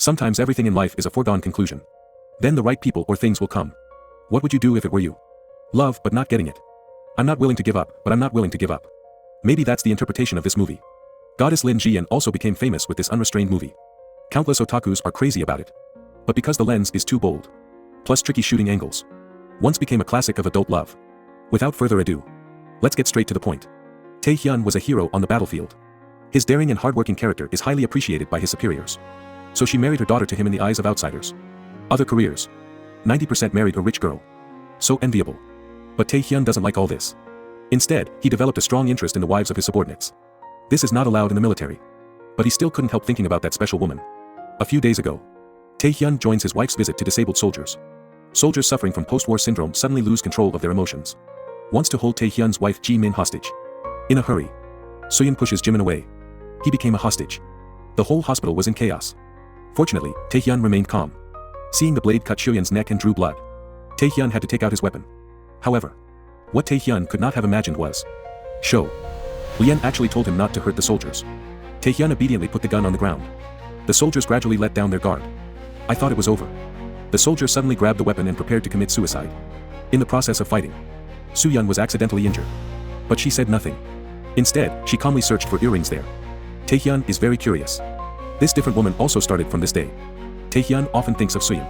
Sometimes everything in life is a foregone conclusion. Then the right people or things will come. What would you do if it were you? Love but not getting it. I'm not willing to give up, but I'm not willing to give up. Maybe that's the interpretation of this movie. Goddess Lin Jian also became famous with this unrestrained movie. Countless otakus are crazy about it. But because the lens is too bold, plus tricky shooting angles, once became a classic of adult love. Without further ado, let's get straight to the point. Tae Hyun was a hero on the battlefield. His daring and hardworking character is highly appreciated by his superiors. So she married her daughter to him in the eyes of outsiders. Other careers. 90% married a rich girl. So enviable. But Tae Hyun doesn't like all this. Instead, he developed a strong interest in the wives of his subordinates. This is not allowed in the military. But he still couldn't help thinking about that special woman. A few days ago, Tae Hyun joins his wife's visit to disabled soldiers. Soldiers suffering from post-war syndrome suddenly lose control of their emotions. Wants to hold Tae Hyun's wife Ji-min hostage. In a hurry, Soyeon pushes Jimin away. He became a hostage. The whole hospital was in chaos. Fortunately, Tae Hyun remained calm. Seeing the blade cut Soyeon's neck and drew blood, Tae Hyun had to take out his weapon. However, what Tae Hyun could not have imagined was, Lien actually told him not to hurt the soldiers. Tae Hyun obediently put the gun on the ground. The soldiers gradually let down their guard. I thought it was over. The soldier suddenly grabbed the weapon and prepared to commit suicide. In the process of fighting, Soo-yeon was accidentally injured. But she said nothing. Instead, she calmly searched for earrings there. Tae Hyun is very curious. This different woman also started from this day. Tae Hyun often thinks of Soo-yeon.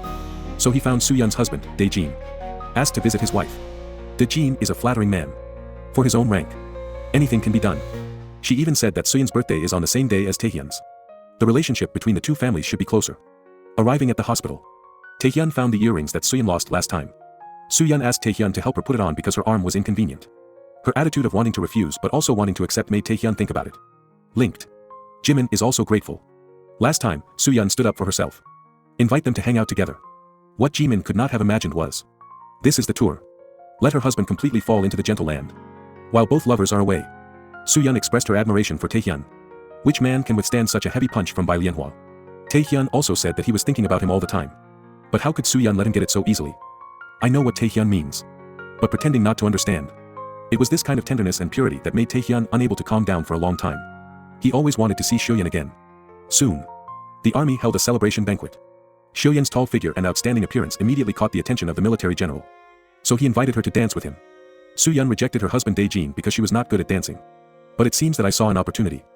So he found Soo-yeon's husband, Dae-jin, asked to visit his wife. Dae-jin is a flattering man. For his own rank, anything can be done. She even said that Soo-yeon's birthday is on the same day as Tae Hyun's. The relationship between the two families should be closer. Arriving at the hospital, Tae Hyun found the earrings that Soo-yeon lost last time. Soo-yeon asked Tae Hyun to help her put it on because her arm was inconvenient. Her attitude of wanting to refuse but also wanting to accept made Tae Hyun think about it. Linked. Jimin is also grateful. Last time, Soo-yeon stood up for herself. Invite them to hang out together. What Jimin could not have imagined was, this is the tour. Let her husband completely fall into the gentle land. While both lovers are away, Soo-yeon expressed her admiration for Tae Hyun. Which man can withstand such a heavy punch from Bai Lianhua? Tae Hyun also said that he was thinking about him all the time. But how could Soo-yeon let him get it so easily? I know what Tae Hyun means. But pretending not to understand. It was this kind of tenderness and purity that made Tae Hyun unable to calm down for a long time. He always wanted to see Soo-yeon again. Soon, the army held a celebration banquet. Soo-yeon's tall figure and outstanding appearance immediately caught the attention of the military general. So he invited her to dance with him. Soo-yeon rejected her husband Dae-jin because she was not good at dancing. But it seems that I saw an opportunity.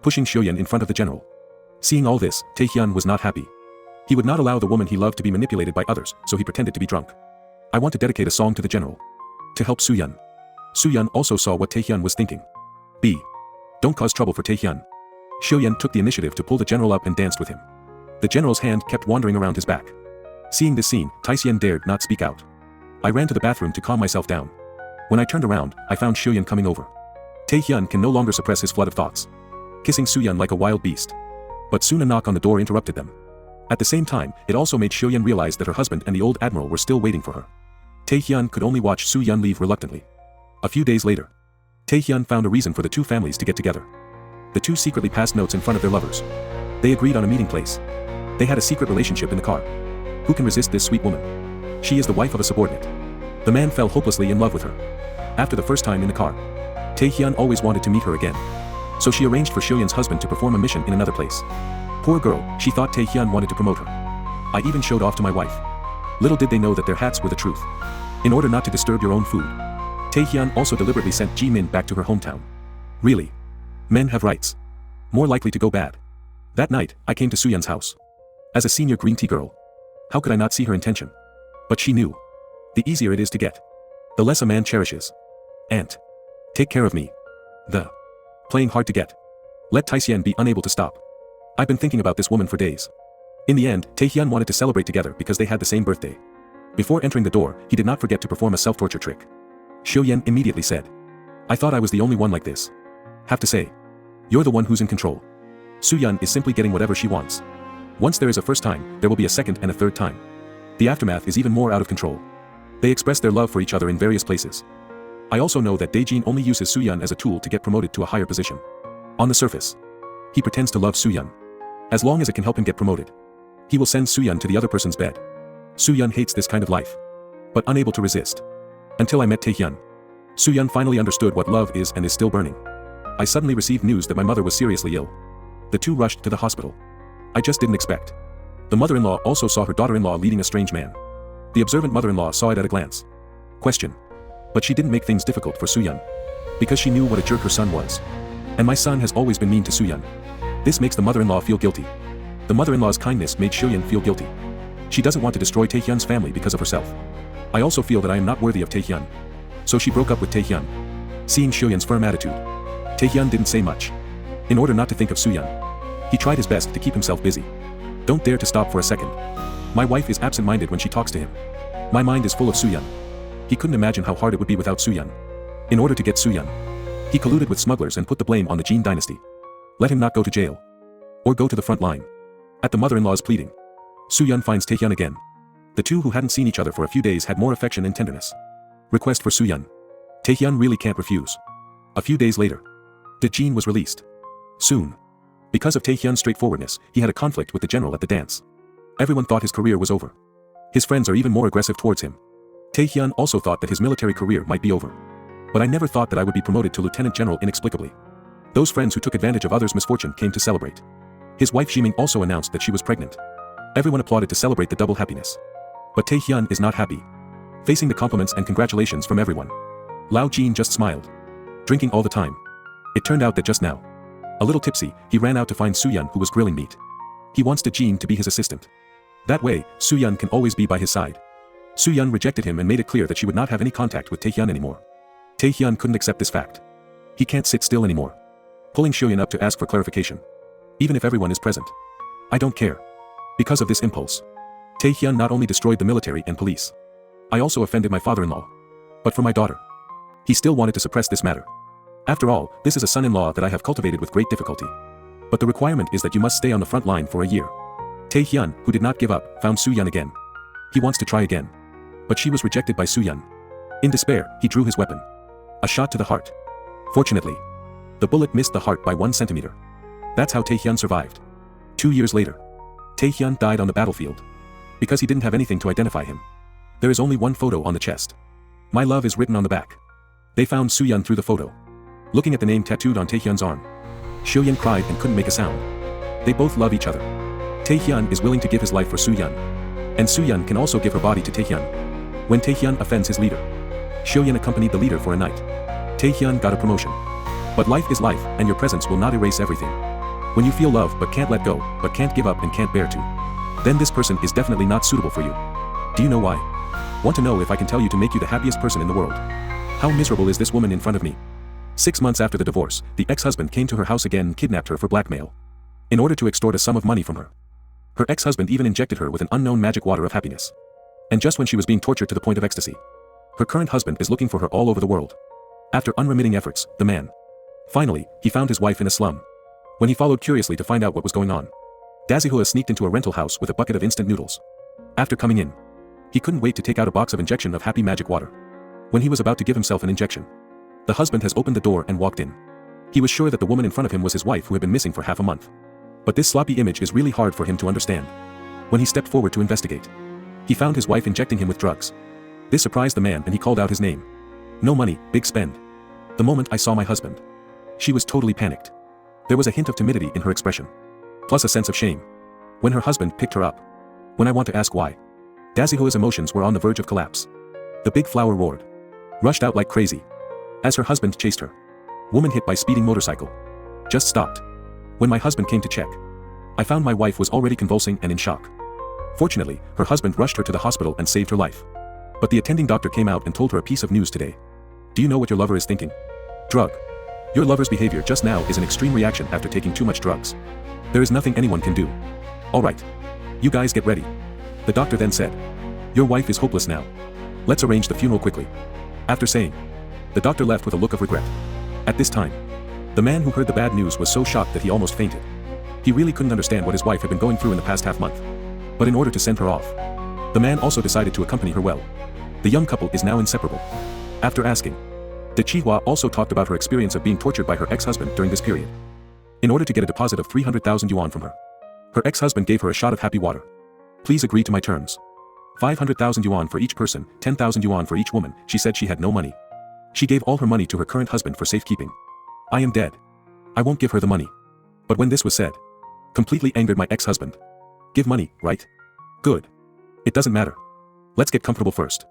Pushing Soo-yeon in front of the general. Seeing all this, Tae Hyun was not happy. He would not allow the woman he loved to be manipulated by others, so he pretended to be drunk. I want to dedicate a song to the general. To help Soo-yeon. Soo-yeon also saw what Tae Hyun was thinking. B. Don't cause trouble for Tae Hyun. Soo-yeon took the initiative to pull the general up and danced with him. The general's hand kept wandering around his back. Seeing this scene, Tae-hyen dared not speak out. I ran to the bathroom to calm myself down. When I turned around, I found Soo-yeon coming over. Tae Hyun can no longer suppress his flood of thoughts. Kissing Soo-yeon like a wild beast. But soon a knock on the door interrupted them. At the same time, it also made Soo-yeon realize that her husband and the old admiral were still waiting for her. Tae Hyun could only watch Soo-yeon leave reluctantly. A few days later, Tae Hyun found a reason for the two families to get together. The two secretly passed notes in front of their lovers. They agreed on a meeting place. They had a secret relationship in the car. Who can resist this sweet woman? She is the wife of a subordinate. The man fell hopelessly in love with her. After the first time in the car, Tae Hyun always wanted to meet her again. So she arranged for Soo-yeon's husband to perform a mission in another place. Poor girl, she thought Tae Hyun wanted to promote her. I even showed off to my wife. Little did they know that their hats were the truth. In order not to disturb your own food, Tae Hyun also deliberately sent Ji-min back to her hometown. Really? Men have rights. More likely to go bad. That night, I came to Soo-yeon's house. As a senior green tea girl, how could I not see her intention? But she knew. The easier it is to get, the less a man cherishes. Aunt. Take care of me. The. Playing hard to get. Let Tae-hyen be unable to stop. I've been thinking about this woman for days. In the end, Tae Hyun wanted to celebrate together because they had the same birthday. Before entering the door, he did not forget to perform a self-torture trick. Soo-yeon immediately said, I thought I was the only one like this. Have to say, you're the one who's in control. Soo-yeon is simply getting whatever she wants. Once there is a first time, there will be a second and a third time. The aftermath is even more out of control. They express their love for each other in various places. I also know that Dae-jin only uses Soo-yeon as a tool to get promoted to a higher position. On the surface, he pretends to love Soo-yeon. As long as it can help him get promoted, he will send Soo-yeon to the other person's bed. Soo-yeon hates this kind of life, but unable to resist. Until I met Tae Hyun. Soo-yeon finally understood what love is and is still burning. I suddenly received news that my mother was seriously ill. The two rushed to the hospital. I just didn't expect. The mother-in-law also saw her daughter-in-law leading a strange man. The observant mother-in-law saw it at a glance. Question. But she didn't make things difficult for Soo-yeon. Because she knew what a jerk her son was. And my son has always been mean to Soo-yeon. This makes the mother-in-law feel guilty. The mother-in-law's kindness made Soo-yeon feel guilty. She doesn't want to destroy Taehyun's family because of herself. I also feel that I am not worthy of Taehyun. So she broke up with Taehyun. Seeing Soo-yeon's firm attitude, Taehyun didn't say much. In order not to think of Soo-yeon, he tried his best to keep himself busy. Don't dare to stop for a second. My wife is absent-minded when she talks to him. My mind is full of Soo-yeon. He couldn't imagine how hard it would be without Soo-yeon. In order to get Soo-yeon, he colluded with smugglers and put the blame on the Jin dynasty. Let him not go to jail. Or go to the front line. At the mother-in-law's pleading, Soo-yeon finds Taehyun again. The two who hadn't seen each other for a few days had more affection and tenderness. Request for Soo-yeon. Taehyun really can't refuse. A few days later, the Jin was released. Soon. Because of Taehyun's straightforwardness, he had a conflict with the general at the dance. Everyone thought his career was over. His friends are even more aggressive towards him. Taehyun also thought that his military career might be over. But I never thought that I would be promoted to lieutenant general inexplicably. Those friends who took advantage of others' misfortune came to celebrate. His wife Shiming also announced that she was pregnant. Everyone applauded to celebrate the double happiness. But Taehyun is not happy. Facing the compliments and congratulations from everyone, Lao Jin just smiled. Drinking all the time. It turned out that just now, a little tipsy, he ran out to find Soo-yeon who was grilling meat. He wants Jin to be his assistant. That way, Soo-yeon can always be by his side. Soo-yeon rejected him and made it clear that she would not have any contact with Taehyun anymore. Taehyun couldn't accept this fact. He can't sit still anymore. Pulling Soo-yeon up to ask for clarification. Even if everyone is present. I don't care. Because of this impulse, Taehyun not only destroyed the military and police. I also offended my father-in-law. But for my daughter. He still wanted to suppress this matter. After all, this is a son-in-law that I have cultivated with great difficulty. But the requirement is that you must stay on the front line for a year. Taehyun, who did not give up, found Soo-yeon again. He wants to try again. But she was rejected by Soo-yeon. In despair, he drew his weapon. A shot to the heart. Fortunately, the bullet missed the heart by 1 centimeter. That's how Taehyun survived. 2 years later, Taehyun died on the battlefield. Because he didn't have anything to identify him. There is only one photo on the chest. My love is written on the back. They found Soo-yeon through the photo. Looking at the name tattooed on Taehyun's arm, Soo-yeon cried and couldn't make a sound. They both love each other. Taehyun is willing to give his life for Soo-yeon. And Soo-yeon can also give her body to Taehyun. When Taehyun offends his leader, Soo-yeon accompanied the leader for a night. Taehyun got a promotion. But life is life, and your presence will not erase everything. When you feel love but can't let go, but can't give up and can't bear to, then this person is definitely not suitable for you. Do you know why? Want to know if I can tell you to make you the happiest person in the world? How miserable is this woman in front of me? 6 months after the divorce, the ex-husband came to her house again and kidnapped her for blackmail. In order to extort a sum of money from her. Her ex-husband even injected her with an unknown magic water of happiness. And just when she was being tortured to the point of ecstasy, her current husband is looking for her all over the world. After unremitting efforts, the man. Finally, he found his wife in a slum. When he followed curiously to find out what was going on, Dazihua sneaked into a rental house with a bucket of instant noodles. After coming in, he couldn't wait to take out a box of injection of happy magic water. When he was about to give himself an injection, the husband has opened the door and walked in. He was sure that the woman in front of him was his wife who had been missing for half a month. But this sloppy image is really hard for him to understand. When he stepped forward to investigate, he found his wife injecting him with drugs. This surprised the man and he called out his name. No money, big spend. The moment I saw my husband, she was totally panicked. There was a hint of timidity in her expression. Plus a sense of shame. When her husband picked her up. When I want to ask why. Dazihua's emotions were on the verge of collapse. The big flower roared. Rushed out like crazy. As her husband chased her. Woman hit by speeding motorcycle. Just stopped. When my husband came to check, I found my wife was already convulsing and in shock. Fortunately, her husband rushed her to the hospital and saved her life. But the attending doctor came out and told her a piece of news today. Do you know what your lover is thinking? Drug. Your lover's behavior just now is an extreme reaction after taking too much drugs. There is nothing anyone can do. Alright. You guys get ready. The doctor then said. Your wife is hopeless now. Let's arrange the funeral quickly. After saying, the doctor left with a look of regret. At this time, the man who heard the bad news was so shocked that he almost fainted. He really couldn't understand what his wife had been going through in the past half month. But in order to send her off, the man also decided to accompany her well. The young couple is now inseparable. After asking, the Chihua also talked about her experience of being tortured by her ex-husband during this period. In order to get a deposit of 300,000 yuan from her, her ex-husband gave her a shot of happy water. Please agree to my terms. 500,000 yuan for each person, 10,000 yuan for each woman. She said she had no money. She gave all her money to her current husband for safekeeping. I am dead. I won't give her the money. But when this was said, completely angered my ex-husband. Give money, right? Good. It doesn't matter. Let's get comfortable first.